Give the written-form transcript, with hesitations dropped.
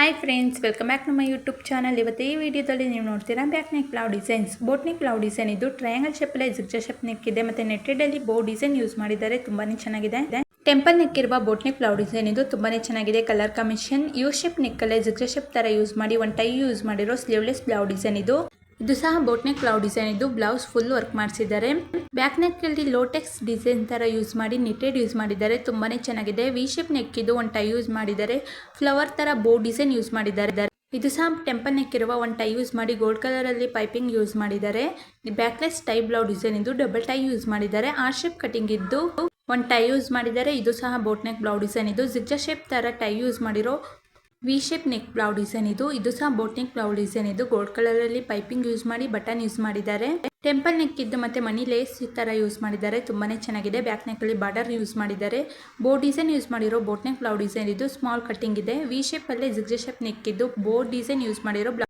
Hi friends, welcome back ನಮ್ಮ YouTube channel. ಇವತ್ತು ಈ ವಿಡಿಯೋದಲ್ಲಿ ನೀವು ನೋಡ್ತೀರಾ back neck flower designs. Boat neck flower design ಇದು ಟ್ರಯಾಂಗಲ್ ಶೇಪಲ್ಲಿ ಜಿಗ್ಜಾ ಶೇಪ್ ನೆಕ್ ಇದೆ ಮತ್ತು ನೆಟ್ಟೆಡಲ್ಲಿ ಬೋ ಡಿಸೈನ್ ಯೂಸ್ ಮಾಡಿದ್ದಾರೆ. ತುಂಬಾನೇ ಚೆನ್ನಾಗಿದೆ. ಟೆಂಪಲ್ ನೆಕ್ ಇರುವ ಬೋಟ್ ನೆಕ್ ಫ್ಲವರ್ ಡಿಸೈನ್ ಇದು ತುಂಬಾನೇ ಚೆನ್ನಾಗಿದೆ. Colour combination U shape neck ಅಲ್ಲೇ ಜಿಗ್ಜಾ ಶೇಪ್ ತರ ಯೂಸ್ ಮಾಡಿ ಒಂದು ಟೈ ಯೂಸ್ ಮಾಡಿರೋ ಸ್ಲೀವ್ಲೆಸ್ ಫ್ಲವರ್ ಡಿಸೈನ್ ಇದು. ಇದು ಸಹ ಬೋಟ್ ನೆಕ್ ಫ್ಲವರ್ ಡಿಸೈನ್ ಇದು. ಬ್ಲೌಸ್ ಫುಲ್ ವರ್ಕ್ ಮಾಡಿಸಿದ್ದಾರೆ. ಬ್ಯಾಕ್ ನೆಕ್ ಅಲ್ಲಿ ಲೋಟೆಕ್ಸ್ ಡಿಸೈನ್ ತರ ಯೂಸ್ ಮಾಡಿ ನಿಟೆಡ್ ಯೂಸ್ ಮಾಡಿದ್ದಾರೆ. ತುಂಬಾನೇ ಚೆನ್ನಾಗಿದೆ. ವಿ ಶೇಪ್ ನೆಕ್ ಇದು ಒಂದು ಟೈ ಯೂಸ್ ಮಾಡಿದ್ದಾರೆ. ಫ್ಲವರ್ ತರ ಬೋ ಡಿಸೈನ್ ಯೂಸ್ ಮಾಡಿದ್ದಾರೆ. ಇದು ಸಹ ಟೆಂಪಲ್ ನೆಕ್ ಇರುವ ಒಂದು ಟೈ ಯೂಸ್ ಮಾಡಿ ಗೋಲ್ಡ್ ಕಲರ್ ಅಲ್ಲಿ ಪೈಪಿಂಗ್ ಯೂಸ್ ಮಾಡಿದ್ದಾರೆ. ಬ್ಯಾಕ್ಲೆಸ್ ಟೈ ಬ್ಲೌಸ್ ಡಿಸೈನ್ ಇದು ಡಬಲ್ ಟೈ ಯೂಸ್ ಮಾಡಿದ್ದಾರೆ. ಆರ್ ಶೇಪ್ ಕಟಿಂಗ್ ಇದ್ದು ಒಂದು ಟೈ ಯೂಸ್ ಮಾಡಿದ್ದಾರೆ. ಇದು ಸಹ ಬೋಟ್ ನೆಕ್ ಬ್ಲೌಸ್ ಡಿಸೈನ್ ಇದು. ಜಿಗ್ಜಾ ಶೇಪ್ ತರ ಟೈ ಯೂಸ್ ಮಾಡಿರೋ V shape neck blouse design ಇದು. ಇದು ಸಹ ಬೋಟ್ ನೆಕ್ ಬ್ಲೌಸ್ ಡಿಸೈನ್ ಇದು. ಗೋಲ್ಡ್ ಕಲರ್ ಅಲ್ಲಿ ಪೈಪಿಂಗ್ ಯೂಸ್ ಮಾಡಿ ಬಟನ್ ಯೂಸ್ ಮಾಡಿದ್ದಾರೆ. ಟೆಂಪಲ್ ನೆಕ್ ಇದ್ದು ಮತ್ತೆ ಮನಿ ಲೇಸ್ ಈ ತರ ಯೂಸ್ ಮಾಡಿದ್ದಾರೆ. ತುಂಬಾನೇ ಚೆನ್ನಾಗಿದೆ. ಬ್ಯಾಕ್ ನೆಕ್ ಅಲ್ಲಿ ಬಾರ್ಡರ್ ಯೂಸ್ ಮಾಡಿದ್ದಾರೆ. ಬೋ ಡಿಸೈನ್ ಯೂಸ್ ಮಾಡಿರೋ ಬೋಟ್ ನೆಕ್ ಬ್ಲೌಸ್ ಡಿಸೈನ್ ಇದು. ಸ್ಮಾಲ್ ಕಟಿಂಗ್ ಇದೆ. ವಿ ಶೇಪ್ ಅಲ್ಲಿ ಜಿಗ್ಜಾ ಶೇಪ್ ನೆಕ್ ಇದ್ದು ಬೋ ಡಿಸೈನ್ ಯೂಸ್ ಮಾಡಿರೋ